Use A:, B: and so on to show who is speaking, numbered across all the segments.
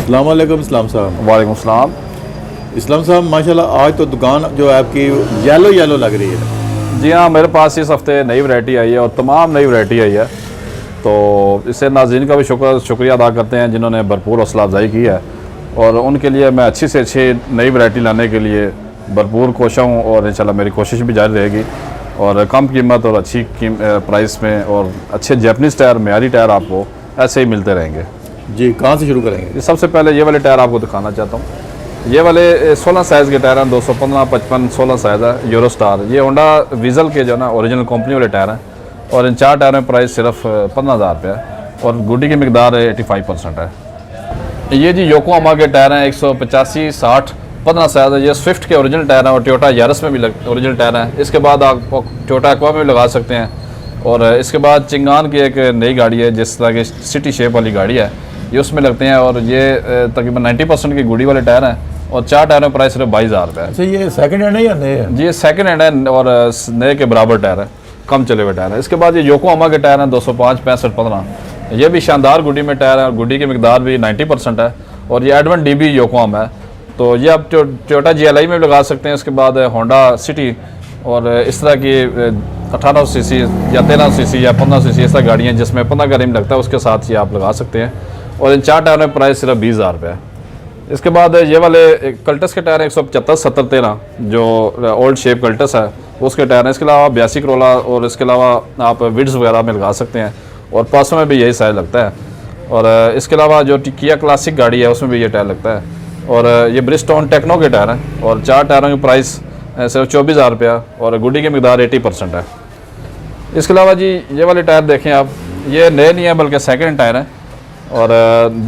A: अस्सलाम वालेकुम इस्लाम साहब।
B: वालेकुम सलाम।
A: इस्लाम साहब माशाल्लाह आज तो दुकान जो है आपकी येलो येलो लग रही है।
B: जी हाँ, मेरे पास इस हफ़्ते नई वैरायटी आई है और तमाम नई वैरायटी आई है। तो इससे नाज़रीन का भी शुक्रिया अदा करते हैं जिन्होंने भरपूर हौसला अफजाई की है, और उनके लिए मैं अच्छी से अच्छी नई वैरायटी लाने के लिए भरपूर कोशिश हूँ, और इंशाल्लाह मेरी कोशिश भी जारी रहेगी। और कम कीमत और अच्छी प्राइस में और अच्छे जैपनीज़ टायर, मेयारी टायर आपको ऐसे ही मिलते रहेंगे।
A: जी, कहाँ से शुरू करेंगे?
B: सबसे पहले ये वाले टायर आपको दिखाना चाहता हूँ। ये वाले 16 साइज़ के टायर हैं, 215, 55, 16 साइज़ है, यूरो स्टार। ये होंडा वीज़ल के जो ना ओरिजिनल कंपनी वाले टायर हैं, और इन 4 टायरों में प्राइस सिर्फ 15,000 रुपये है, और गुड्डी की मकदार 85% है। ये जी योकोहामा के टायर हैं, 185, 60, 15 साइज़ है। ये स्विफ्ट के ओरिजिनल टायर हैं, और टोयोटा यारिस में भी ओरिजिनल टायर हैं। इसके बाद आप टोयोटा एक्वा में भी लगा सकते हैं। और इसके बाद चिंगान की एक नई गाड़ी है, जिस तरह की सिटी शेप वाली गाड़ी है, ये उसमें लगते हैं। और ये तकरीबन 90% की गुड़ी वाले टायर हैं, और 4 टायरों में प्राइस सिर्फ 22,000 रुपये है।
A: अच्छा, ये सेकंड हैंड है या नए हैं?
B: जी, ये सेकंड हैंड है और नए के बराबर टायर है, कम चले हुए टायर है। इसके बाद ये योकोहामा के टायर हैं, 205, 65, 15। ये भी शानदार गुडी में टायर है, और गुडी की मकदार भी 90% है, और ये एडवन DB योकोहामा है। तो ये आप टोयोटा GLI में भी लगा सकते हैं। इसके बाद होंडा सिटी और इस तरह की 18 सीसी या 13 सीसी या 15 सीसी इस तरह गाड़ियाँ जिसमें 15 का रिम लगता है, उसके साथ ही आप लगा सकते हैं। और इन 4 टायरों में प्राइस सिर्फ 20,000 रुपये है। इसके बाद ये वाले कल्टस के टायर हैं, 175, 70, 13, जो ओल्ड शेप कल्टस है उसके टायर हैं। इसके अलावा 82 करोला, और इसके अलावा आप विड्स वगैरह में लगा सकते हैं, और पासों में भी यही साइज लगता है। और इसके अलावा जो किया क्लासिक गाड़ी है उसमें भी ये टायर लगता है। और ये ब्रिजस्टोन टेक्नो के टायर हैं, और 4 टायरों की प्राइस सिर्फ 24,000 रुपया, और गुड्डी की मकदार 80% है। इसके अलावा जी ये वाले टायर देखें आप, ये नए नहीं है बल्कि सेकंड टायर हैं, और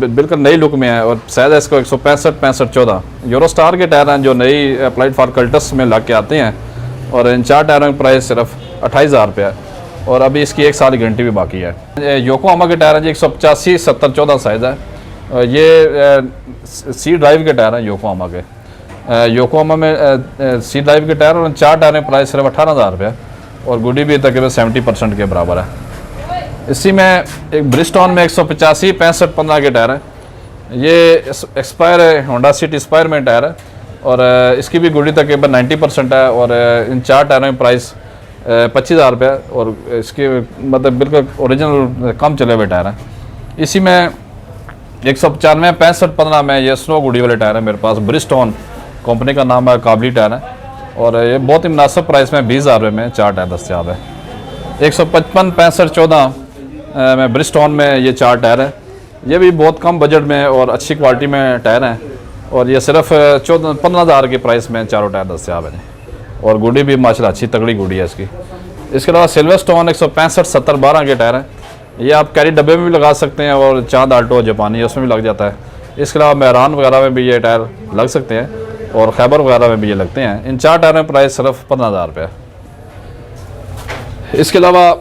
B: बिल्कुल नई लुक में है। और साइज़ है इसको 165, 65, 14 यूरो स्टार के टायर हैं, जो नई अप्लाइड फॉर कल्टस में लग के आते हैं। और इन 4 टायरों की प्राइस सिर्फ 28,000 रुपये है, और अभी इसकी 1 साल की गारंटी भी बाकी है। योकोहामा के टायर हैं जी, 185, 70, 14 साइज़ है। ये C ड्राइव के टायर हैं योकोहामा के। योकोहामा में C ड्राइव के टायर, और 4 टायर में प्राइस सिर्फ 18,000 रुपये, और गुडी भी तकरीबन 70% के बराबर है। इसी में एक ब्रिजस्टोन में 185, 65, 15 के टायर है। ये एक्सपायर है, होंडा सिटी एक्सपायर में टायर है, और इसकी भी गुडी तकरीबन 90% है। और इन 4 टायरों में प्राइस 25,000 रुपये, और इसके मतलब बिल्कुल ओरिजिनल कम चले हुए टायर हैं। इसी में 195, 65, 15 में ये स्नो गुडी वाले टायर है मेरे पास। ब्रिजस्टोन कंपनी का नाम है, काबली टायर है, और ये बहुत ही मुनासिब प्राइस में 20,000 रुपये में 4 टायर दस्तियाब है। 155, 65, 14 में ब्रिजस्टोन में ये 4 टायर है। ये भी बहुत कम बजट में और अच्छी क्वालिटी में टायर हैं, और ये सिर्फ 15,000 की प्राइस में चारों टायर दस्तियाब हैं, और गुडी भी माशाल्लाह अच्छी तगड़ी गुडी है इसकी। इसके अलावा सिल्वरस्टोन 165, 70, 12 के टायर हैं। ये आप कैरी डब्बे में भी लगा सकते हैं, और चांद आल्टो जापानी है उसमें भी लग जाता है। इसके अलावा मेहरान वगैरह में भी ये टायर लग सकते हैं, और खैबर वगैरह में भी ये लगते हैं। इन 4 टायरों में प्राइस सिर्फ 15,000 रुपये है। इसके अलावा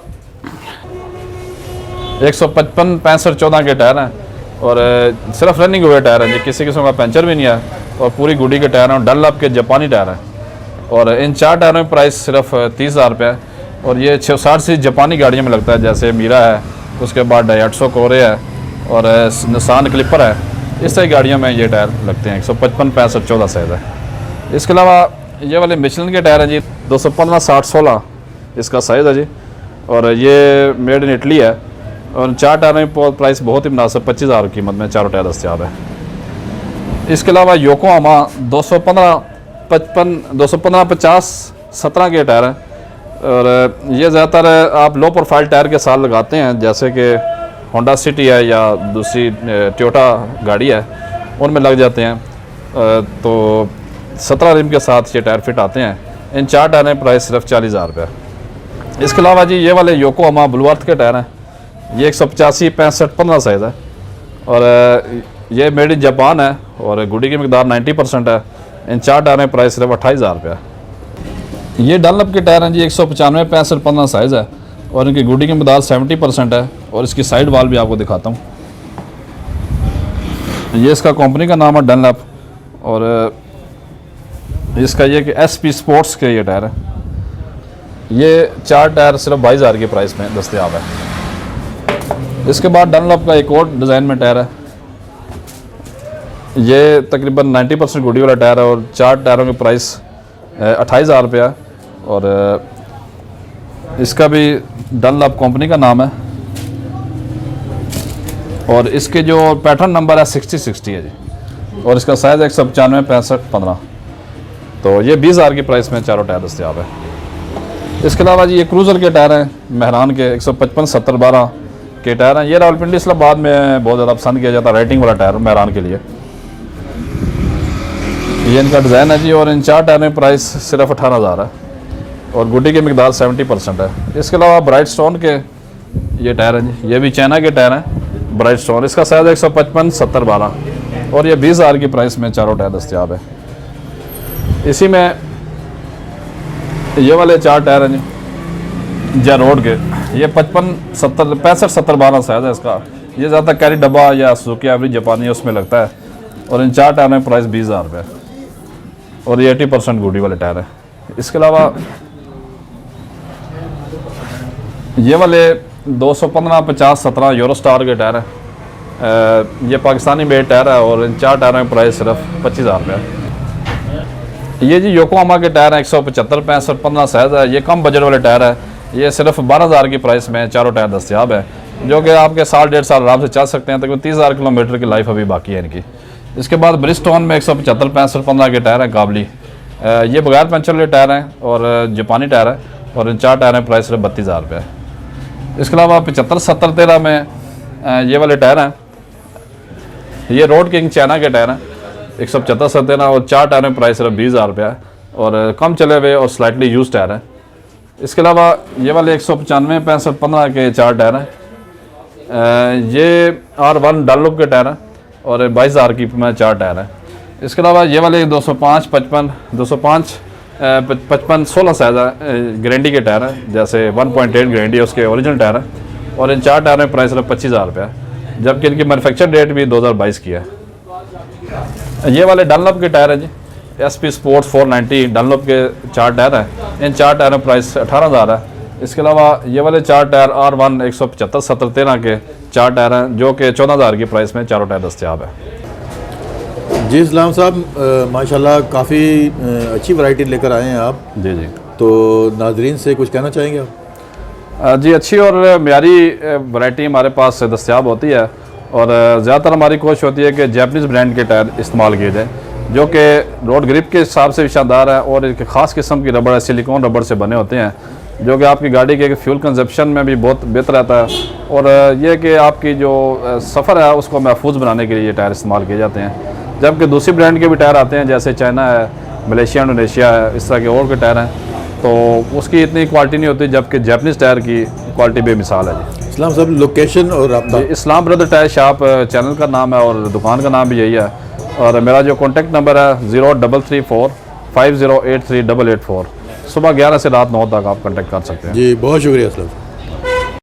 B: 155, 65, 14 के टायर हैं, और सिर्फ रनिंग हुए टायर हैं जी, किसी किस्म का पंचर भी नहीं है, और पूरी गुडी के टायर हैं, डनलॉप के जापानी टायर हैं। और इन 4 टायरों में प्राइस सिर्फ 30,000 रुपये है, और ये 660 से जापानी गाड़ियों में लगता है, जैसे मीरा है, उसके बाद डायटसो कोरे है, और निसान क्लिपर है। इस तरह की गाड़ियों में ये टायर लगते हैं। 155, 65, 14 साइज़ है। इसके अलावा ये वाले मिशेलिन के टायर हैं जी, 215, 60, 16 इसका साइज़ है जी, और ये मेड इन इटली है। और 4 टायरों में प्राइस बहुत ही मुनासिब 25,000 की कीमत में 4 टायर दस्तियाब है। इसके अलावा योकोहामा 215, 55, 215, 50, 17 के टायर हैं, और ये ज़्यादातर आप लो प्रोफाइल टायर के साथ लगाते हैं, जैसे कि होंडा सिटी है या दूसरी टोयोटा गाड़ी है, उनमें लग जाते हैं। तो 17 रिम के साथ ये टायर फिट आते हैं। इन 4 टायर में प्राइस सिर्फ 40,000 रुपये। इसके अलावा जी ये वाले योकोहामा ब्लूअर्थ के टायर हैं। ये 185, 65, 15 साइज़ है, और ये मेड इन जापान है, और गुडी की मकदार 90% है। इन 4 टायर में प्राइस सिर्फ 28,000 रुपये है। ये डनलॉप के टायर हैं जी, 195, 65, 15 साइज़ है, और इनकी गुडी की मकदार 70% है। और इसकी साइड वाल भी आपको दिखाता हूँ। ये इसका कंपनी का नाम है डनलॉप, और इसका ये कि SP स्पोर्ट्स के ये टायर है। ये 4 टायर सिर्फ 22,000 की प्राइस में दस्तयाब है। इसके बाद डनलॉप का एक और डिज़ाइन में टायर है। ये तकरीबन 90% गुडी वाला टायर है और 4 टायरों की प्राइस 28,000 रुपया है। और इसका भी डनलॉप कंपनी का नाम है और इसके जो पैटर्न नंबर है 6060 है जी। और इसका साइज़ 195 65 15। तो ये 20,000 की प्राइस में चारों टायर दस्तियाब है। इसके अलावा जी ये क्रूज़र के टायर हैं मेहरान के 155 70 12 के टायर हैं। ये रावलपिंडी इस्लामाबाद में बहुत ज़्यादा पसंद किया जाता है रेटिंग वाला टायर मेहरान के लिए। ये इनका डिज़ाइन है जी और इन 4 टायरों की प्राइस सिर्फ 18,000 है और गुड्डी की मिकदार 70% है। इसके अलावा ब्राइट स्टोन के ये टायर हैं जी, ये भी चाइना के टायर हैं ब्राइट स्टोन। इसका साइज़ 155 70 12 और ये 20,000 की प्राइस में चारों टायर दस्तियाब है। इसी में ये वाले 4 टायर हैं जी जा रोड के, ये 55 70 65 70 12 साइज़ है इसका। ये ज़्यादातर कैरी डब्बा या सुजुकी एवरेज जापानी उसमें लगता है और इन 4 टायरों की प्राइस 20,000 रुपये और ये 80% गुडी वाले टायर है। इसके अलावा ये वाले 215 50 17 यूरो स्टार के टायर हैं। ये पाकिस्तानी मेड टायर है और इन 4 टायरों की प्राइस सिर्फ 25,000 रुपये है। ये जी योकोहामा के टायर हैं 175 65 15 साइज़ है। ये कम बजट वाले टायर है। ये सिर्फ 12,000 की प्राइस में चारों टायर दस्तियाब है जो कि आपके साल 1.5 साल आराम से चल सकते हैं। तकरीबन 30,000 किलोमीटर की लाइफ अभी बाकी है इनकी। इसके बाद ब्रिजस्टोन में 175 65 15 के टायर हैं काबली। ये बगैर पंचर वाले टायर हैं और जापानी टायर है और इन 4 टायर की प्राइस सिर्फ 32,000 रुपये है। इसके अलावा 75 70 13 में ये वाले टायर हैं। ये रोड किंग चाइना के टायर हैं 175 70 और 4 टायर की प्राइस सिर्फ 20,000 रुपये है और कम चले हुए और स्लाइटली यूज टायर हैं। इसके अलावा ये वाले 195 65 15 के 4 टायर हैं। ये R1 डनलॉप के टायर हैं और 22,000 की में 4 टायर हैं। इसके अलावा ये वाले 205 55 205 55 16 साइज़ है गारंटी के टायर हैं, जैसे 1.8 गारंटी है उसके ओरिजिनल टायर हैं और इन 4 टायरों की प्राइस सिर्फ 25,000 रुपये है जबकि इनकी मैन्युफैक्चर डेट भी 2022 की है। ये वाले डनलॉप के टायर हैं जी SP स्पोर्ट्स 490 डनलॉप के 4 टायर हैं। इन 4 टायरों की प्राइस 18,000 है। इसके अलावा ये वाले 4 टायर R1 175 70 13 के 4 टायर हैं जो कि 14,000 की प्राइस में चारों टायर दस्तियाब है।
A: जी इस्लाम साहब माशाल्लाह काफ़ी अच्छी वैरायटी लेकर आए हैं आप।
B: जी जी।
A: तो नाजरीन से कुछ कहना चाहेंगे आप?
B: जी अच्छी और म्यारी वैरायटी हमारे पास दस्तियाब होती है और ज़्यादातर हमारी कोशिश होती है कि जैपनीज़ ब्रांड के टायर इस्तेमाल किए जाएँ जो कि रोड ग्रिप के हिसाब से भी शानदार है और एक ख़ास किस्म की रबड़ है, सिलिकॉन रबड़ से बने होते हैं जो कि आपकी गाड़ी के फ्यूल कंजप्शन में भी बहुत बेहतर रहता है और ये कि आपकी जो सफ़र है उसको महफूज बनाने के लिए ये टायर इस्तेमाल किए जाते हैं। जबकि दूसरी ब्रांड के भी टायर आते हैं जैसे चाइना है, मलेशिया इंडोनेशिया है, इस तरह के और के टायर हैं तो उसकी इतनी क्वालिटी नहीं होती जबकि जैपनीज़ टायर की क्वालिटी बेमिसाल है जी।
A: इस्लाम साहब लोकेशन और राब्ता?
B: इस्लाम ब्रदर टायर शॉप चैनल का नाम है और दुकान का नाम भी यही है और मेरा जो कॉन्टैक्ट नंबर है 0334 5083 884। सुबह 11 से रात 9 तक आप कॉन्टैक्ट कर सकते हैं।
A: जी बहुत शुक्रिया इस्लाम।